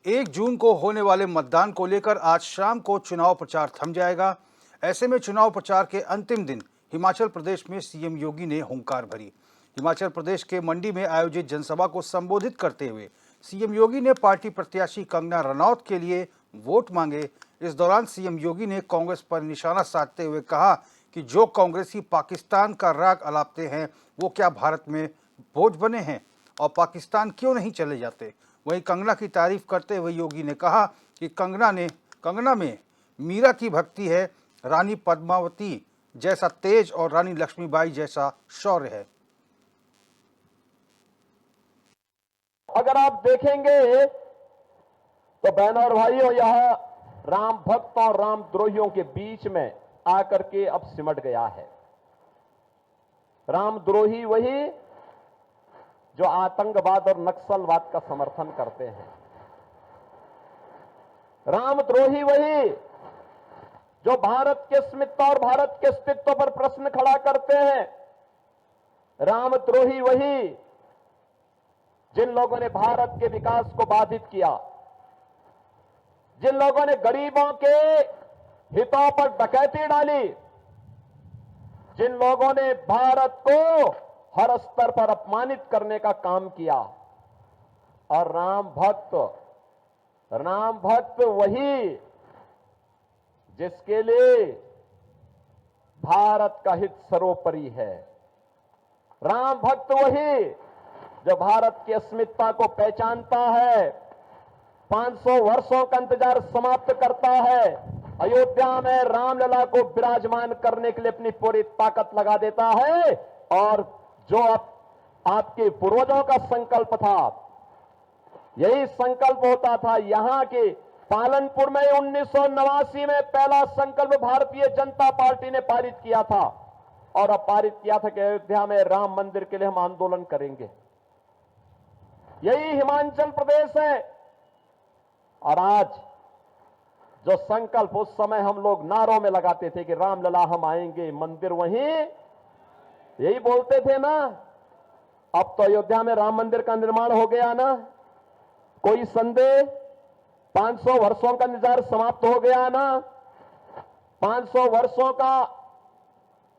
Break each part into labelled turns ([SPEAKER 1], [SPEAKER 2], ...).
[SPEAKER 1] 1 जून को होने वाले मतदान को लेकर आज शाम को चुनाव प्रचार थम जाएगा। ऐसे में चुनाव प्रचार के अंतिम दिन हिमाचल प्रदेश में सीएम योगी ने हुंकार भरी। हिमाचल प्रदेश के मंडी में आयोजित जनसभा को संबोधित करते हुए सीएम योगी ने पार्टी प्रत्याशी कंगना रनौत के लिए वोट मांगे। इस दौरान सीएम योगी ने कांग्रेस पर निशाना साधते हुए कहा कि जो कांग्रेसी पाकिस्तान का राग अलापते हैं वो क्या भारत में बोझ बने हैं और पाकिस्तान क्यों नहीं चले जाते। वहीं कंगना की तारीफ करते हुए योगी ने कहा कि कंगना में मीरा की भक्ति है, रानी पद्मावती जैसा तेज और रानी लक्ष्मीबाई जैसा शौर्य है।
[SPEAKER 2] अगर आप देखेंगे तो बहनों और भाइयों, यह राम भक्तों और रामद्रोहियों के बीच में आकर के अब सिमट गया है। रामद्रोही वही जो आतंकवाद और नक्सलवाद का समर्थन करते हैं। रामद्रोही वही जो भारत के अस्मिता और भारत के अस्तित्व पर प्रश्न खड़ा करते हैं। रामद्रोही वही जिन लोगों ने भारत के विकास को बाधित किया, जिन लोगों ने गरीबों के हितों पर डकैती डाली, जिन लोगों ने भारत को हर स्तर पर अपमानित करने का काम किया। और राम भक्त वही जिसके लिए भारत का हित सर्वोपरि है। राम भक्त वही जो भारत की अस्मिता को पहचानता है, 500 वर्षों का इंतजार समाप्त करता है, अयोध्या में रामलला को विराजमान करने के लिए अपनी पूरी ताकत लगा देता है। और जो आपके पूर्वजों का संकल्प था, यही संकल्प होता था। यहां के पालनपुर में 1989 में पहला संकल्प भारतीय जनता पार्टी ने पारित किया था और अब पारित किया था कि अयोध्या में राम मंदिर के लिए हम आंदोलन करेंगे। यही हिमाचल प्रदेश है। और आज जो संकल्प उस समय हम लोग नारों में लगाते थे कि रामलला हम आएंगे, मंदिर वहीं, यही बोलते थे ना। अब तो अयोध्या में राम मंदिर का निर्माण हो गया ना, कोई संदेह। 500 वर्षों का इंतजार समाप्त हो गया ना। 500 वर्षों का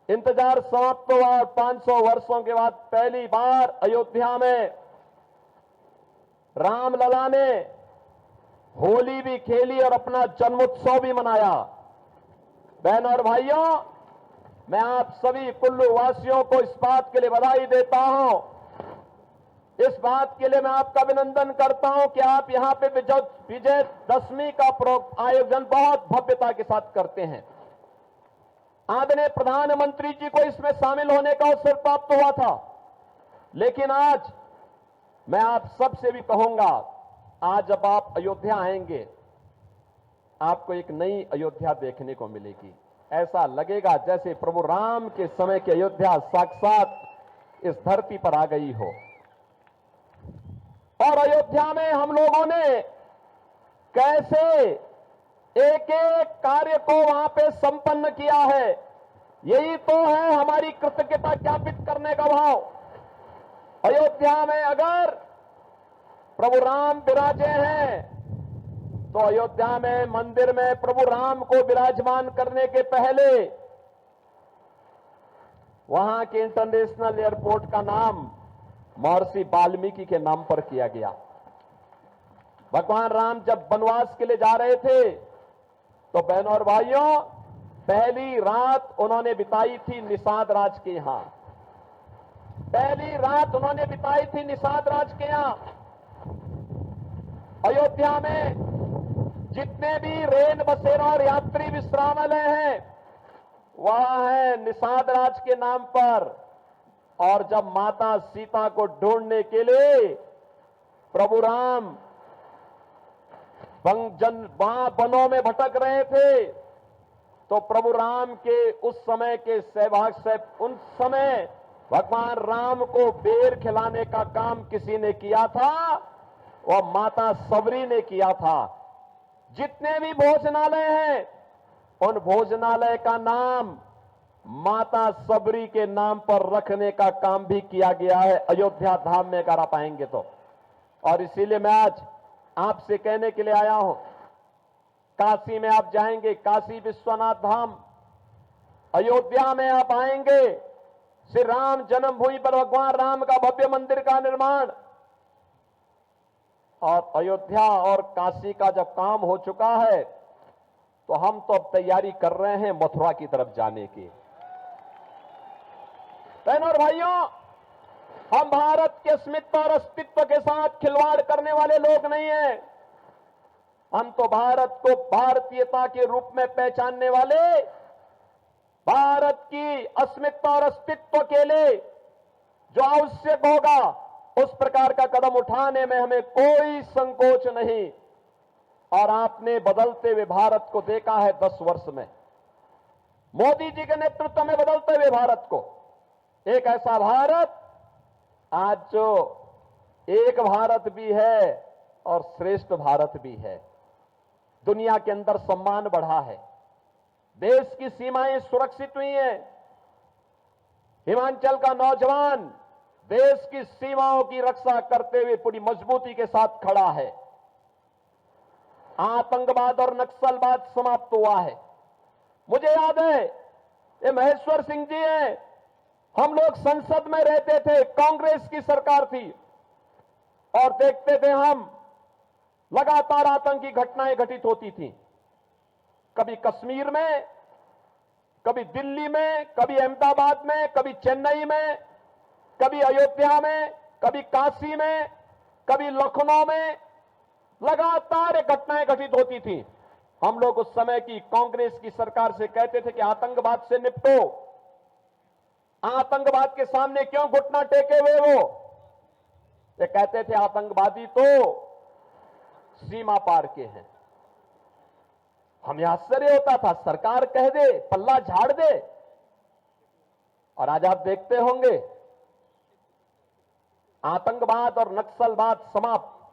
[SPEAKER 2] इंतजार समाप्त हुआ और 500 वर्षों के बाद पहली बार अयोध्या में रामलला ने होली भी खेली और अपना जन्मोत्सव भी मनाया। बहनों और भाइयों, मैं आप सभी कुल्लू वासियों को इस बात के लिए बधाई देता हूं। इस बात के लिए मैं आपका अभिनंदन करता हूं कि आप यहां पे विजयदशमी का आयोजन बहुत भव्यता के साथ करते हैं। आदरणीय प्रधानमंत्री जी को इसमें शामिल होने का अवसर प्राप्त हुआ था, लेकिन आज मैं आप सबसे भी कहूंगा, आज जब आप अयोध्या आएंगे, आपको एक नई अयोध्या देखने को मिलेगी। ऐसा लगेगा जैसे प्रभु राम के समय की अयोध्या साक्षात इस धरती पर आ गई हो। और अयोध्या में हम लोगों ने कैसे एक एक कार्य को वहां पे संपन्न किया है, यही तो है हमारी कृतज्ञता ज्ञापित करने का भाव। अयोध्या में अगर प्रभु राम विराजे हैं तो अयोध्या में मंदिर में प्रभु राम को विराजमान करने के पहले वहां के इंटरनेशनल एयरपोर्ट का नाम महर्षि वाल्मीकि के नाम पर किया गया। भगवान राम जब वनवास के लिए जा रहे थे तो बहनों और भाइयों, पहली रात उन्होंने बिताई थी निषाद राज के यहां। पहली रात उन्होंने बिताई थी निषाद राज के यहां। अयोध्या में जितने भी रेल बसेरा और यात्री विश्रामालय हैं, वह है निषाद राज के नाम पर। और जब माता सीता को ढूंढने के लिए प्रभु राम वहां वनों में भटक रहे थे, तो प्रभु राम के उस समय के सहभाग से उन समय भगवान राम को बेर खिलाने का काम किसी ने किया था, वह माता सबरी ने किया था। जितने भी भोजनालय हैं, उन भोजनालय का नाम माता सबरी के नाम पर रखने का काम भी किया गया है अयोध्या धाम में, अगर आप आएंगे तो। और इसीलिए मैं आज आपसे कहने के लिए आया हूं, काशी में आप जाएंगे, काशी विश्वनाथ धाम, अयोध्या में आप आएंगे, श्री राम जन्मभूमि पर भगवान राम का भव्य मंदिर का निर्माण, और अयोध्या और काशी का जब काम हो चुका है तो हम तो अब तैयारी कर रहे हैं मथुरा की तरफ जाने की। बहनों और भाइयों, हम भारत के अस्मिता और अस्तित्व के साथ खिलवाड़ करने वाले लोग नहीं हैं। हम तो भारत को भारतीयता के रूप में पहचानने वाले, भारत की अस्मिता और अस्तित्व के लिए जो आवश्यक होगा उस प्रकार का कदम उठाने में हमें कोई संकोच नहीं। और आपने बदलते हुए भारत को देखा है 10 वर्ष में, मोदी जी के नेतृत्व में बदलते हुए भारत को, एक ऐसा भारत आज जो एक भारत भी है और श्रेष्ठ भारत भी है। दुनिया के अंदर सम्मान बढ़ा है, देश की सीमाएं सुरक्षित हुई हैं। हिमाचल का नौजवान देश की सीमाओं की रक्षा करते हुए पूरी मजबूती के साथ खड़ा है। आतंकवाद और नक्सलवाद समाप्त हुआ है। मुझे याद है, ये महेश्वर सिंह जी हैं, हम लोग संसद में रहते थे, कांग्रेस की सरकार थी, और देखते थे हम लगातार आतंकी घटनाएं घटित होती थी। कभी कश्मीर में, कभी दिल्ली में, कभी अहमदाबाद में, कभी चेन्नई में, कभी अयोध्या में, कभी काशी में, कभी लखनऊ में, लगातार घटनाएं घटित होती थी। हम लोग उस समय की कांग्रेस की सरकार से कहते थे कि आतंकवाद से निपटो, आतंकवाद के सामने क्यों घुटना टेके हुए हो। ये कहते थे आतंकवादी तो सीमा पार के हैं। हमें आश्चर्य होता था, सरकार कह दे, पल्ला झाड़ दे। और आज आप देखते होंगे आतंकवाद और नक्सलवाद समाप्त,